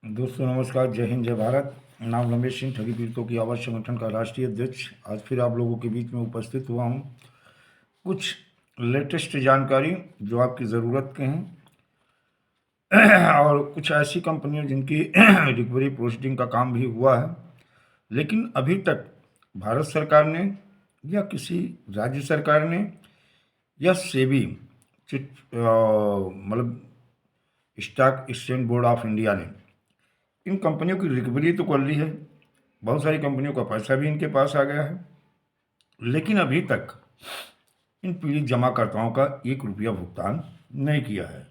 दोस्तों नमस्कार, जय हिंद जय भारत। नाम रमेश सिंह, ठगी पीड़ितों की आवाज़ संगठन का राष्ट्रीय अध्यक्ष। आज फिर आप लोगों के बीच में उपस्थित हुआ हूँ। कुछ लेटेस्ट जानकारी जो आपकी ज़रूरत के हैं और कुछ ऐसी कंपनियां जिनकी रिकवरी प्रोसीडिंग का काम भी हुआ है, लेकिन अभी तक भारत सरकार ने या किसी राज्य सरकार ने या सेबी मतलब stock exchange board of India ने इन कंपनियों की रिकवरी तो कर ली है। बहुत सारी कंपनियों का पैसा भी इनके पास आ गया है, लेकिन अभी तक इन पीड़ित जमाकर्ताओं का 1 रुपया भुगतान नहीं किया है।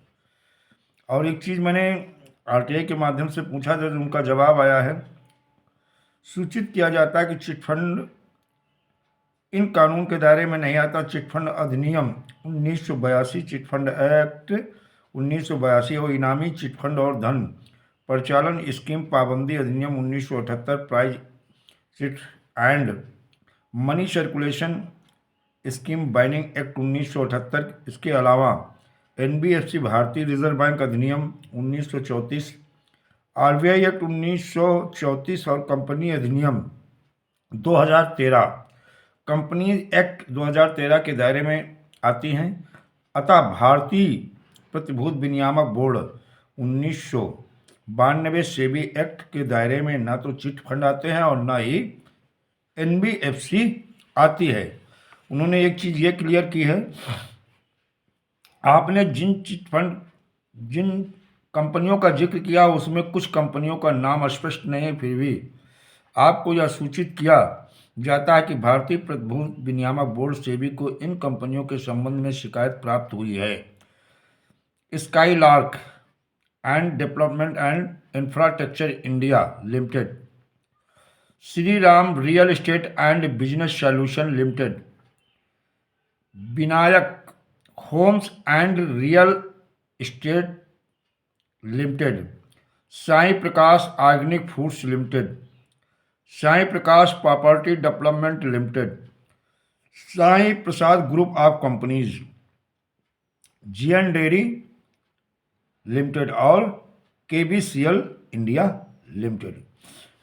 और एक चीज़ मैंने आरटीआई के माध्यम से पूछा था, उनका जवाब आया है, सूचित किया जाता है कि चिटफंड इन कानून के दायरे में नहीं आता। चिटफंड अधिनियम 1982, चिटफंड एक्ट 1982 और इनामी चिटफंड और धन परिचालन स्कीम पाबंदी अधिनियम 1978, prize chit and money circulation scheme binding act 1978, इसके अलावा एनबीएफसी भारतीय रिजर्व बैंक अधिनियम 1934, आरबीआई एक्ट 1934 और कंपनी अधिनियम 2013, कंपनी एक्ट 2013 के दायरे में आती हैं। अतः भारतीय प्रतिभूति विनियामक बोर्ड 1992 सेबी एक्ट के दायरे में ना तो चिट फंड आते हैं और ना ही एनबीएफसी आती है। उन्होंने एक चीज़ ये क्लियर की है, आपने जिन चिट फंड जिन कंपनियों का जिक्र किया उसमें कुछ कंपनियों का नाम स्पष्ट नहीं है, फिर भी आपको यह सूचित किया जाता है कि भारतीय प्रतिभूति विनियामक बोर्ड सेबी को इन कंपनियों के संबंध में शिकायत प्राप्त हुई है। Skylark and development and infrastructure India limited, Shri Ram real estate and business solution limited, Vinayak homes and real estate limited, Sai Prakash organic foods limited, Sai Prakash property development limited, Sai Prasad group of companies, GN dairy limited और केबीसीएल इंडिया लिमिटेड,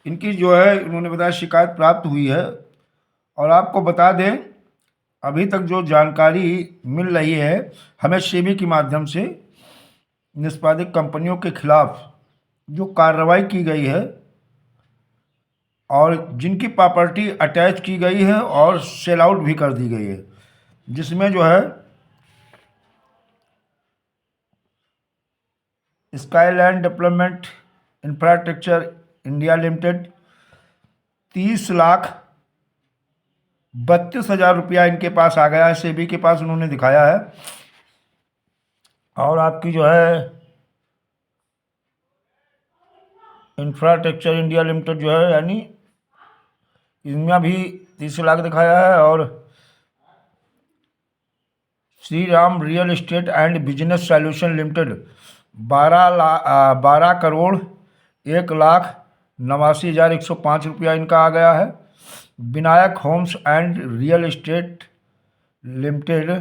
इनकी जो है उन्होंने बताया शिकायत प्राप्त हुई है। और आपको बता दें, अभी तक जो जानकारी मिल रही है हमें सेबी के माध्यम से, निष्पादित कंपनियों के खिलाफ जो कार्रवाई की गई है और जिनकी प्रॉपर्टी अटैच की गई है और सेल आउट भी कर दी गई है, जिसमें जो है Skyland development infrastructure India limited 30,32,000 रुपया इनके पास आ गया है, सेबी के पास उन्होंने दिखाया है। और आपकी जो है इंफ्रास्ट्रक्चर इंडिया लिमिटेड जो है, यानी इनमें भी 30 लाख दिखाया है। और Shri Ram real estate and business solution limited 12 crore 1,89,105 रुपया इनका आ गया है। Vinayak homes and real estate limited,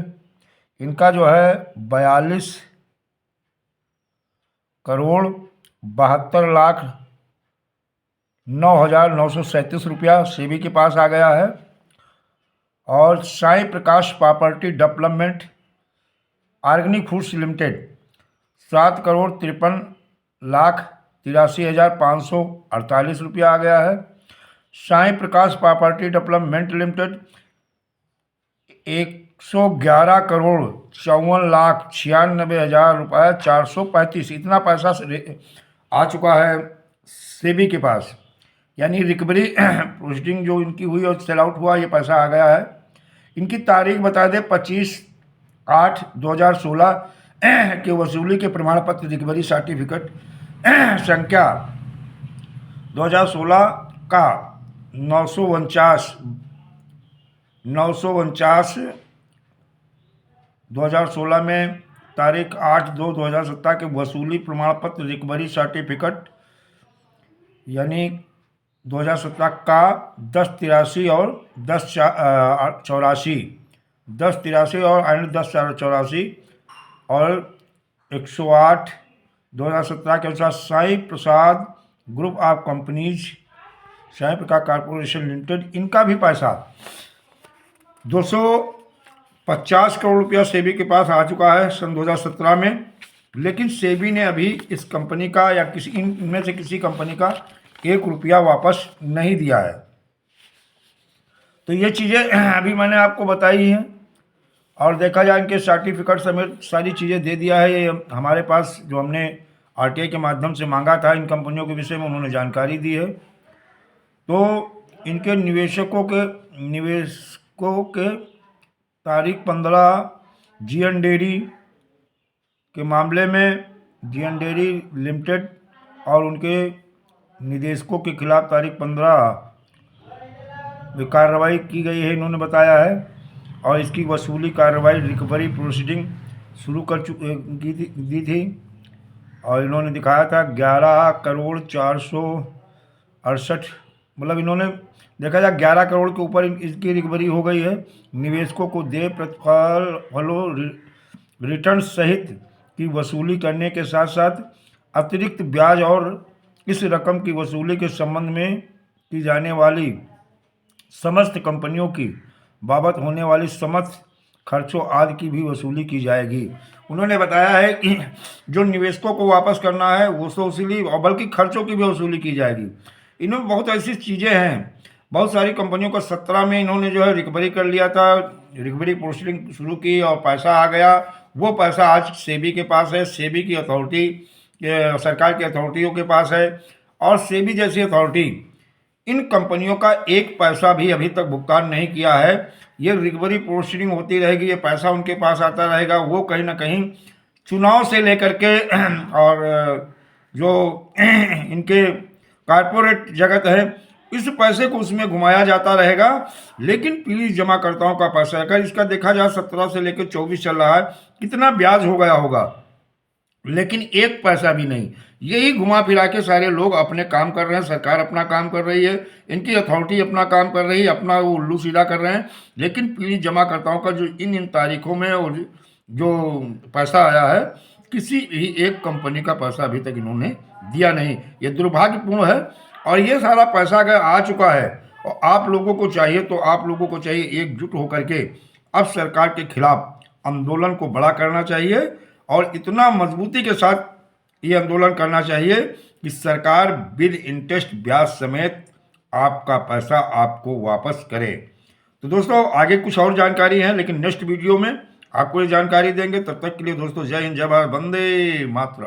इनका जो है 42 करोड़ 72,09,937 रुपया सेबी के पास आ गया है। और Sai Prakash property development organic foods limited 7 crore 53,83,548 रुपया आ गया है। Sai Prakash property development limited 111 crore 54,96,000 रुपये 435, इतना पैसा आ चुका है सेबी के पास, यानी रिकवरी प्रोसीडिंग जो इनकी हुई और सेल आउट हुआ, ये पैसा आ गया है। इनकी तारीख बता दें, 25/8/2016 के वसूली के प्रमाण पत्र रिकवरी सर्टिफिकेट संख्या 2016 का 949 2016 में तारीख 8/2/2017 के वसूली प्रमाण पत्र रिकवरी सर्टिफिकेट यानी 2017 का 1083 और 1084 1083 और 1084 और 108 2017 के अनुसार Sai Prasad group of companies Shyam Prakash corporation limited, इनका भी पैसा 250 करोड़ रुपया सेबी के पास आ चुका है सन 2017 में। लेकिन सेबी ने अभी इस कंपनी का या किसी इनमें से किसी कंपनी का 1 रुपया वापस नहीं दिया है। तो ये चीज़ें अभी मैंने आपको बताई हैं। और देखा जाए इनके सर्टिफिकेट समेत सारी चीज़ें दे दिया है। ये हमारे पास जो हमने आरटीआई के माध्यम से मांगा था इन कंपनियों के विषय में, उन्होंने जानकारी दी है। तो इनके निवेशकों के तारीख 15 जीएन डेयरी के मामले में जीएन डेयरी लिमिटेड और उनके निदेशकों के खिलाफ तारीख 15 कार्रवाई की गई है, इन्होंने बताया है। और इसकी वसूली कार्रवाई रिकवरी प्रोसीडिंग शुरू दी थी। और इन्होंने दिखाया था 11 करोड़ 468, मतलब इन्होंने देखा जाए 11 करोड़ के ऊपर इसकी रिकवरी हो गई है। निवेशकों को देय प्रतिफलों रिटर्न सहित की वसूली करने के साथ साथ अतिरिक्त ब्याज और इस रकम की वसूली के संबंध में की जाने वाली समस्त कंपनियों की बाबत होने वाली समस्त खर्चों आदि की भी वसूली की जाएगी। उन्होंने बताया है कि जो निवेशकों को वापस करना है वो तो वसूली, और बल्कि खर्चों की भी वसूली की जाएगी। इन्होंने बहुत ऐसी चीज़ें हैं, बहुत सारी कंपनियों का 17 में इन्होंने जो है रिकवरी कर लिया था, रिकवरी प्रोसीडिंग शुरू की और पैसा आ गया। वो पैसा आज सेबी के पास है, सेबी की अथॉरिटी, सरकार की अथॉरिटियों के पास है। और सेबी जैसी अथॉरिटी इन कंपनियों का 1 पैसा भी अभी तक भुगतान नहीं किया है। ये रिकवरी प्रोसीडिंग होती रहेगी, ये पैसा उनके पास आता रहेगा। वो कहीं ना कहीं चुनाव से लेकर के और जो इनके कॉरपोरेट जगत है, इस पैसे को उसमें घुमाया जाता रहेगा। लेकिन प्लीज जमाकर्ताओं का पैसा, अगर इसका देखा जाए 17 से लेकर 24 चल रहा है, कितना ब्याज हो गया होगा, लेकिन 1 पैसा भी नहीं। यही घुमा फिरा के सारे लोग अपने काम कर रहे हैं, सरकार अपना काम कर रही है, इनकी अथॉरिटी अपना काम कर रही है, अपना वो उल्लू सीधा कर रहे हैं। लेकिन प्लीज जमाकर्ताओं का जो इन तारीखों में और जो पैसा आया है, किसी भी एक कंपनी का पैसा अभी तक इन्होंने दिया नहीं। ये दुर्भाग्यपूर्ण है। और ये सारा पैसा अगर आ चुका है और आप लोगों को चाहिए एकजुट होकर के अब सरकार के खिलाफ आंदोलन को बड़ा करना चाहिए। और इतना मजबूती के साथ ये आंदोलन करना चाहिए कि सरकार विद इंटरेस्ट ब्याज समेत आपका पैसा आपको वापस करे। तो दोस्तों आगे कुछ और जानकारी है, लेकिन नेक्स्ट वीडियो में आपको ये जानकारी देंगे। तब तक के लिए दोस्तों जय हिंद, जय भारत, वंदे मातरम।